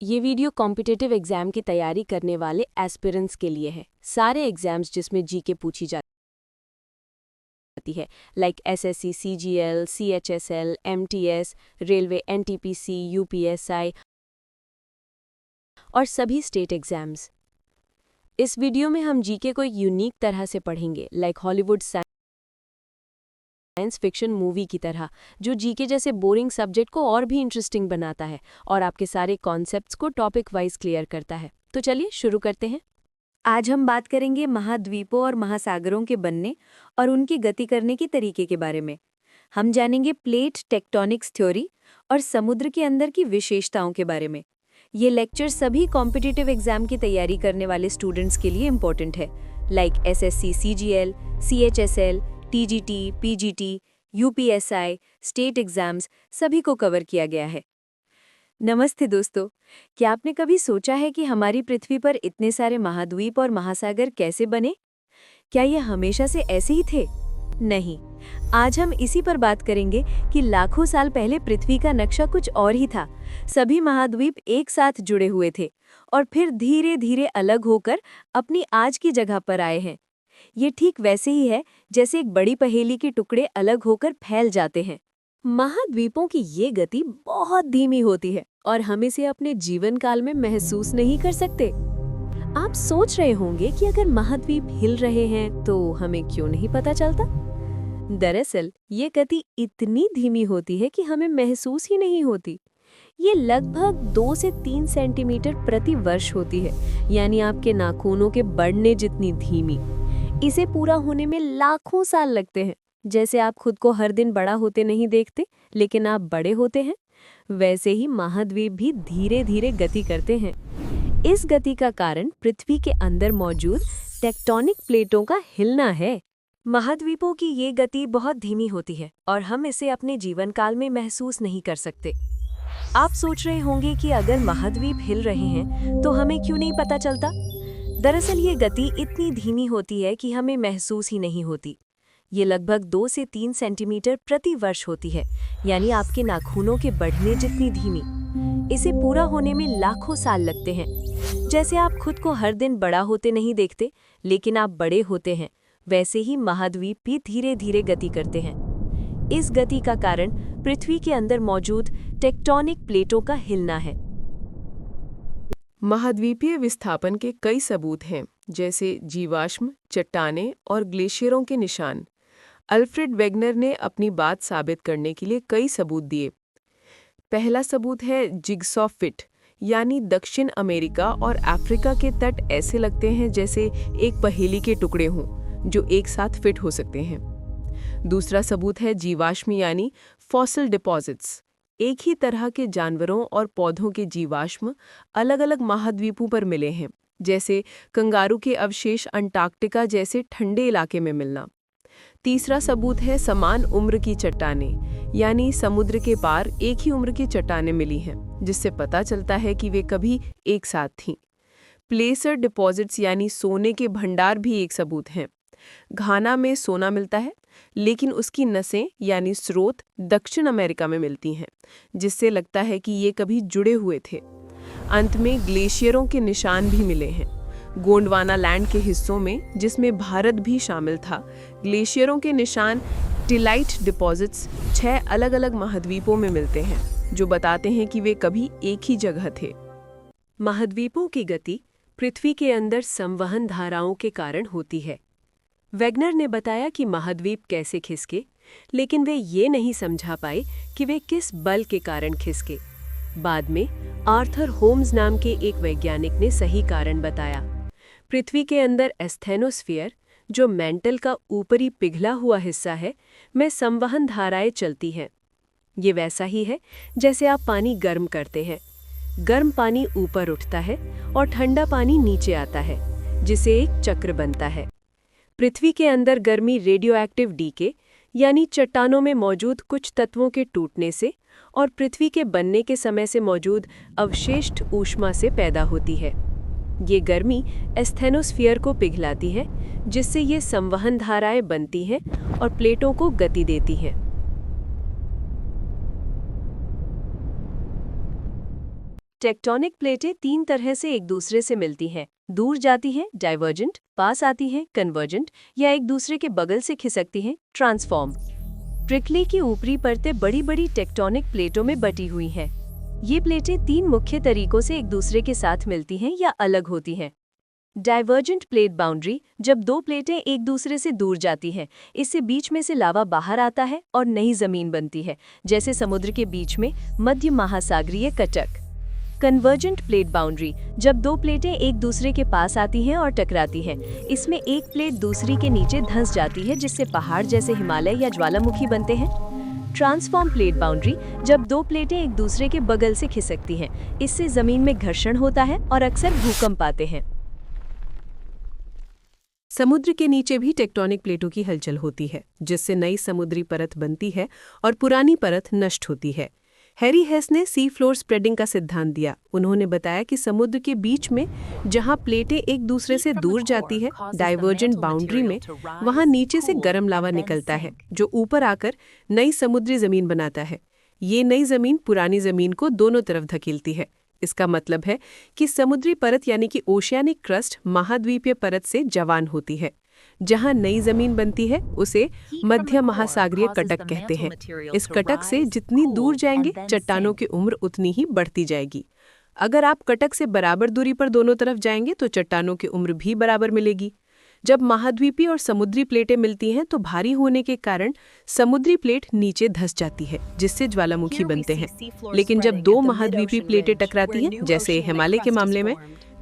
ये video competitive exam की तैयारी करने वाले एस्पिरेंट्स के लिए है। सारे एग्जाम्स जिसमें जीके पूछी जाती है, like SSC, CGL, CHSL, MTS, railway, NTPC, UPSI और सभी स्टेट एग्जाम्स। इस वीडियो में हम जीके को एक यूनिक तरह से पढ़ेंगे, like Hollywood science fiction movie की तरह, जो जीके जैसे बोरिंग सब्जेक्ट को और भी इंटरेस्टिंग बनाता है और आपके सारे कॉन्सेप्ट्स को टॉपिक वाइज क्लियर करता है। तो चलिए शुरू करते हैं। आज हम बात करेंगे महाद्वीपों और महासागरों के बनने और उनकी गति करने के तरीके के बारे में। हम जानेंगे प्लेट टेक्टोनिक्स थ्योरी और समुद्र के अंदर की विशेषताओं के बारे में। ये लेक्चर सभी कॉम्पिटिटिव एग्जाम की तैयारी करने वाले स्टूडेंट्स के लिए इम्पोर्टेंट है, like SSC, CGL, CHSL, TGT, PGT, UPSI, state exams सभी को कवर किया गया है। नमस्ते दोस्तों, क्या आपने कभी सोचा है कि हमारी पृथ्वी पर इतने सारे महाद्वीप और महासागर कैसे बने? क्या ये हमेशा से ऐसे ही थे? नहीं, आज हम इसी पर बात करेंगे कि लाखों साल पहले पृथ्वी का नक्शा कुछ और ही था। सभी महाद्वीप एक साथ जुड़े हुए थे और फिर धीरे धीरे अलग होकर अपनी आज की जगह पर आए हैं। ये ठीक वैसे ही है जैसे एक बड़ी पहेली के टुकड़े अलग होकर फैल जाते हैं। महाद्वीपों की ये गति बहुत धीमी होती है और हम इसे अपने जीवन काल में महसूस नहीं कर सकते। आप सोच रहे होंगे कि अगर महाद्वीप हिल रहे हैं तो हमें क्यों नहीं पता चलता? दरअसल ये गति इतनी धीमी होती है कि हमें महसूस ही नहीं होती। ये लगभग 2 से 3 सेंटीमीटर प्रति वर्ष होती है, यानी आपके नाखूनों के बढ़ने जितनी धीमी। इसे पूरा होने में लाखों साल लगते हैं। जैसे आप खुद को हर दिन बड़ा होते नहीं देखते, लेकिन आप बड़े होते हैं, वैसे ही महाद्वीप भी धीरे धीरे गति करते हैं। इस गति का कारण पृथ्वी के अंदर मौजूद टेक्टोनिक प्लेटों का हिलना है। महाद्वीपों की ये गति बहुत धीमी होती है और हम इसे अपने जीवन काल में महसूस नहीं कर सकते। आप सोच रहे होंगे कि अगर महाद्वीप हिल रहे हैं तो हमें क्यों नहीं पता चलता? दरअसल ये गति इतनी धीमी होती है कि हमें महसूस ही नहीं होती। ये लगभग 2 से 3 सेंटीमीटर प्रति वर्ष होती है, यानी आपके नाखूनों के बढ़ने जितनी धीमी। इसे पूरा होने में लाखों साल लगते हैं। जैसे आप खुद को हर दिन बड़ा होते नहीं देखते, लेकिन आप बड़े होते हैं, वैसे ही महाद्वीप भी धीरे धीरे गति करते हैं। इस गति का कारण पृथ्वी के अंदर मौजूद टेक्टोनिक प्लेटों का हिलना है। महाद्वीपीय विस्थापन के कई सबूत हैं, जैसे जीवाश्म, चट्टानें और ग्लेशियरों के निशान। अल्फ्रेड वेगनर ने अपनी बात साबित करने के लिए कई सबूत दिए। पहला सबूत है जिगसॉ फिट, यानी दक्षिण अमेरिका और अफ्रीका के तट ऐसे लगते हैं जैसे एक पहेली के टुकड़े हों, जो एक साथ फिट हो सकते हैं। दूसरा सबूत है जीवाश्म, यानी फॉसिल डिपॉजिट्स। एक ही तरह के जानवरों और पौधों के जीवाश्म अलग अलग महाद्वीपों पर मिले हैं, जैसे कंगारू के अवशेष अंटार्कटिका जैसे ठंडे इलाके में मिलना। तीसरा सबूत है समान उम्र की चट्टानें, यानी समुद्र के पार एक ही उम्र की चट्टानें मिली हैं, जिससे पता चलता है कि वे कभी एक साथ थीं। प्लेसर डिपॉजिट्स, यानी सोने के भंडार, भी एक सबूत हैं। घाना में सोना मिलता है, लेकिन उसकी नसें यानी स्रोत दक्षिण अमेरिका में मिलती हैं, जिससे लगता है कि ये कभी जुड़े हुए थे। अंत में ग्लेशियरों के निशान भी मिले हैं। गोंडवाना लैंड के हिस्सों में, जिसमें भारत भी शामिल था, ग्लेशियरों के निशान टिलाइट डिपॉजिट्स 6 अलग अलग महाद्वीपों में मिलते हैं, जो बताते हैं कि वे कभी एक ही जगह थे। महाद्वीपों की गति पृथ्वी के अंदर संवहन धाराओं के कारण होती है। वेगनर ने बताया कि महाद्वीप कैसे खिसके, लेकिन वे ये नहीं समझा पाए कि वे किस बल के कारण खिसके। बाद में आर्थर होम्स नाम के एक वैज्ञानिक ने सही कारण बताया। पृथ्वी के अंदर एस्थेनोस्फीयर, जो मेंटल का ऊपरी पिघला हुआ हिस्सा है, में संवहन धाराएं चलती हैं। ये वैसा ही है जैसे आप पानी गर्म करते हैं। गर्म पानी ऊपर उठता है और ठंडा पानी नीचे आता है, जिसे एक चक्र बनता है। पृथ्वी के अंदर गर्मी रेडियोएक्टिव डीके, यानी चट्टानों में मौजूद कुछ तत्वों के टूटने से और पृथ्वी के बनने के समय से मौजूद अवशिष्ट ऊष्मा से पैदा होती है। ये गर्मी एस्थेनोस्फीयर को पिघलाती है, जिससे ये संवहन धाराएं बनती हैं और प्लेटों को गति देती हैं। टेक्टोनिक प्लेटें 3 तरह से एक दूसरे से मिलती हैं। दूर जाती हैं, डाइवर्जेंट, पास आती हैं, कन्वर्जेंट, या एक दूसरे के बगल से खिसकती हैं, ट्रांसफॉर्म। पृथ्वी की ऊपरी परतें बड़ी-बड़ी टेक्टोनिक प्लेटों में बटी हुई हैं। ये प्लेटें 3 मुख्य तरीकों से एक दूसरे के साथ मिलती हैं या अलग होती हैं। डाइवर्जेंट प्लेट बाउंड्री, जब 2 प्लेटें एक दूसरे से दूर जाती हैं, इससे बीच में से लावा बाहर आता है और नई जमीन बनती है, जैसे समुद्र के बीच में मध्य महासागरीय कटक। कन्वर्जेंट प्लेट बाउंड्री, जब 2 प्लेटें एक दूसरे के पास आती हैं और टकराती हैं, इसमें एक प्लेट दूसरी के नीचे धंस जाती है, जिससे पहाड़ जैसे हिमालय या ज्वालामुखी बनते हैं। ट्रांसफॉर्म प्लेट बाउंड्री, जब 2 प्लेटें एक दूसरे के बगल से खिसकती हैं, इससे जमीन में घर्षण होता है और अक्सर भूकंप आते हैं। समुद्र के नीचे भी टेक्टोनिक प्लेटों की हलचल होती है, जिससे नई समुद्री परत बनती है और पुरानी परत नष्ट होती है। हैरी हेस ने सी फ्लोर स्प्रेडिंग का सिद्धांत दिया। उन्होंने बताया कि समुद्र के बीच में जहां प्लेटें एक दूसरे से दूर जाती है, डाइवर्जेंट बाउंड्री में, वहां नीचे से गर्म लावा निकलता है, जो ऊपर आकर नई समुद्री जमीन बनाता है। ये नई जमीन पुरानी जमीन को दोनों तरफ धकेलती है। इसका मतलब है कि समुद्री परत यानी कि ओशियानिक क्रस्ट महाद्वीपीय परत से जवान होती है। जहां नई जमीन बनती है उसे मध्य महासागरीय कटक कहते हैं। इस कटक से जितनी दूर जाएंगे, चट्टानों की उम्र उतनी ही बढ़ती जाएगी। अगर आप कटक से बराबर दूरी पर दोनों तरफ जाएंगे तो चट्टानों की उम्र भी बराबर मिलेगी। जब महाद्वीपीय और समुद्री प्लेटें मिलती हैं तो भारी होने के कारण समुद्री प्लेट नीचे धंस जाती है, जिससे ज्वालामुखी बनते हैं। लेकिन जब 2 महाद्वीपीय प्लेटें टकराती हैं, जैसे हिमालय के मामले में,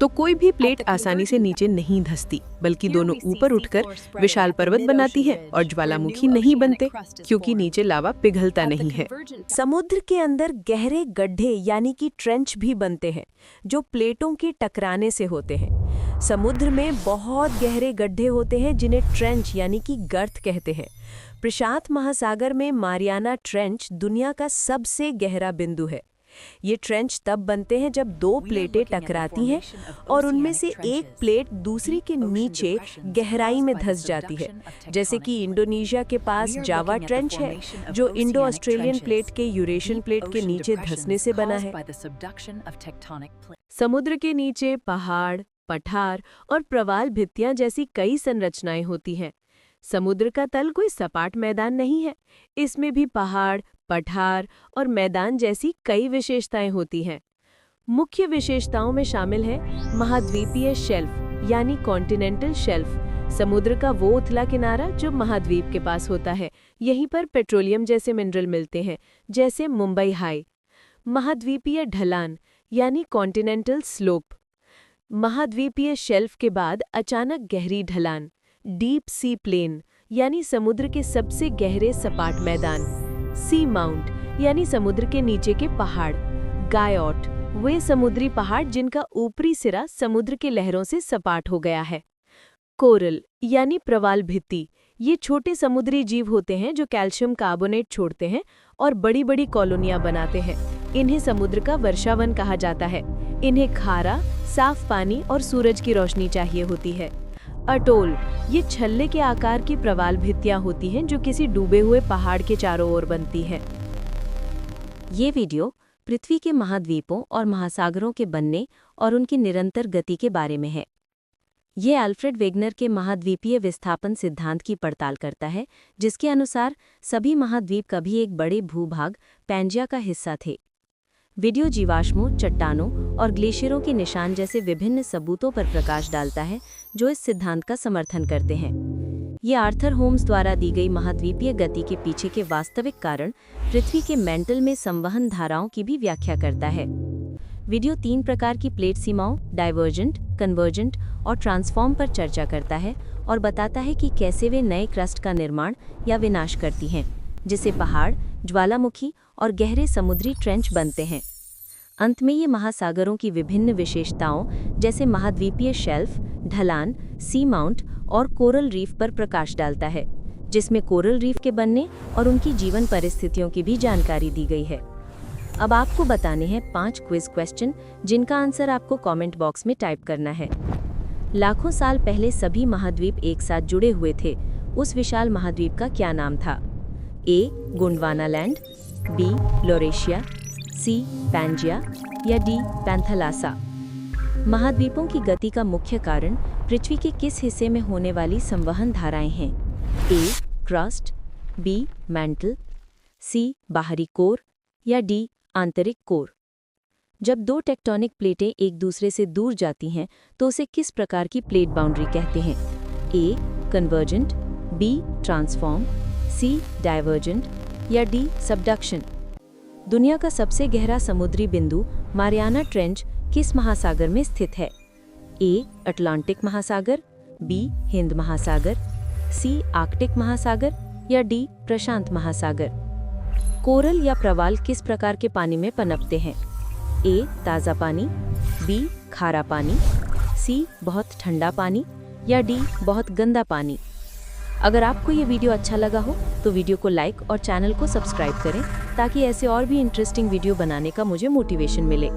तो कोई भी प्लेट आसानी से नीचे नहीं धंसती, बल्कि दोनों ऊपर उठकर विशाल पर्वत बनाती है और ज्वालामुखी नहीं बनते, क्योंकि नीचे लावा पिघलता नहीं है। समुद्र के अंदर गहरे गड्ढे यानी कि ट्रेंच भी बनते हैं, जो प्लेटों के टकराने से होते हैं। समुद्र में बहुत गहरे गड्ढे होते हैं, जिन्हें ट्रेंच यानी कि गर्त कहते हैं। प्रशांत महासागर में मारियाना ट्रेंच दुनिया का सबसे गहरा बिंदु है। ये ट्रेंच तब बनते हैं जब 2 प्लेटें टकराती हैं और उनमें से एक प्लेट दूसरी के नीचे गहराई में धंस जाती है, जैसे कि इंडोनेशिया के पास जावा ट्रेंच है, जो इंडो ऑस्ट्रेलियन प्लेट के यूरेशियन प्लेट के नीचे धंसने से बना है। समुद्र के नीचे पहाड़, पठार और प्रवाल भित्तियां जैसी कई संरचनाएं होती हैं। समुद्र का तल कोई सपाट मैदान नहीं है, इसमें भी पहाड़, पठार और मैदान जैसी कई विशेषताएं होती हैं। मुख्य विशेषताओं में शामिल है महाद्वीपीय शेल्फ यानी कॉन्टिनेंटल शेल्फ, समुद्र का वो उथला किनारा जो महाद्वीप के पास होता है। यहीं पर पेट्रोलियम जैसे मिनरल मिलते हैं, जैसे मुंबई हाई। महाद्वीपीय ढलान यानी कॉन्टिनेंटल स्लोप, महाद्वीपीय शेल्फ के बाद अचानक गहरी ढलान, डीप सी प्लेन यानी समुद्र के सबसे गहरे सपाट मैदान। सी माउंट यानी समुद्र के नीचे के पहाड़। गायोट, वे समुद्री पहाड़ जिनका ऊपरी सिरा समुद्र के लहरों से सपाट हो गया है। कोरल यानी प्रवाल भित्ति, ये छोटे समुद्री जीव होते हैं जो कैल्शियम कार्बोनेट छोड़ते हैं और बड़ी बड़ी कॉलोनियां बनाते हैं। इन्हें समुद्र का वर्षावन कहा जाता है। इन्हें खारा, साफ पानी और सूरज की रोशनी चाहिए होती है। अटोल, ये छल्ले के आकार की प्रवाल भित्तियां होती हैं जो किसी डूबे हुए पहाड़ के चारों ओर बनती हैं। ये वीडियो पृथ्वी के महाद्वीपों और महासागरों के बनने और उनकी निरंतर गति के बारे में है। ये अल्फ्रेड वेगनर के महाद्वीपीय विस्थापन सिद्धांत की पड़ताल करता है, जिसके अनुसार सभी महाद्वीप कभी एक बड़े भूभाग पैंजिया का हिस्सा थे। वीडियो जीवाश्मों, चट्टानों और ग्लेशियरों के निशान जैसे विभिन्न सबूतों पर प्रकाश डालता है जो इस सिद्धांत का समर्थन करते हैं। ये आर्थर होम्स द्वारा दी गई महाद्वीपीय गति के पीछे के वास्तविक कारण पृथ्वी के मेंटल में संवहन धाराओं की भी व्याख्या करता है। वीडियो 3 प्रकार की प्लेट सीमाओं, डाइवर्जेंट, कन्वर्जेंट और ट्रांसफॉर्म पर चर्चा करता है और बताता है कि कैसे वे नए क्रस्ट का निर्माण या विनाश करती हैं, जिससे पहाड़, ज्वालामुखी और गहरे समुद्री ट्रेंच बनते हैं। अंत में ये महासागरों की विभिन्न विशेषताओं जैसे महाद्वीपीय शेल्फ, ढलान, सी माउंट और कोरल रीफ पर प्रकाश डालता है, जिसमें कोरल रीफ के बनने और उनकी जीवन परिस्थितियों की भी जानकारी दी गई है। अब आपको बताने हैं 5 क्विज क्वेश्चन, जिनका आंसर आपको कमेंट बॉक्स में टाइप करना है। लाखों साल पहले सभी महाद्वीप एक साथ जुड़े हुए थे। उस विशाल महाद्वीप का क्या नाम था? A. Gondwana land, B. Laurasia, C. Pangaea, या डी पैंथलासा। महाद्वीपों की गति का मुख्य कारण पृथ्वी के किस हिस्से में होने वाली संवहन धाराएं हैं? ए क्रस्ट, बी मैंटल, सी बाहरी कोर या डी आंतरिक कोर। जब दो टेक्टोनिक प्लेटें एक दूसरे से दूर जाती हैं तो उसे किस प्रकार की प्लेट बाउंड्री कहते हैं? A convergent, B transform, C divergent या डी सबडक्शन। दुनिया का सबसे गहरा समुद्री बिंदु मारियाना ट्रेंच किस महासागर में स्थित है? ए अटलांटिक महासागर, बी हिंद महासागर, सी आर्कटिक महासागर या डी प्रशांत महासागर। कोरल या प्रवाल किस प्रकार के पानी में पनपते हैं? ए ताज़ा पानी, बी खारा पानी, सी बहुत ठंडा पानी या डी बहुत गंदा पानी। अगर आपको ये वीडियो अच्छा लगा हो तो वीडियो को लाइक और चैनल को सब्सक्राइब करें ताकि ऐसे और भी इंटरेस्टिंग वीडियो बनाने का मुझे मोटिवेशन मिले।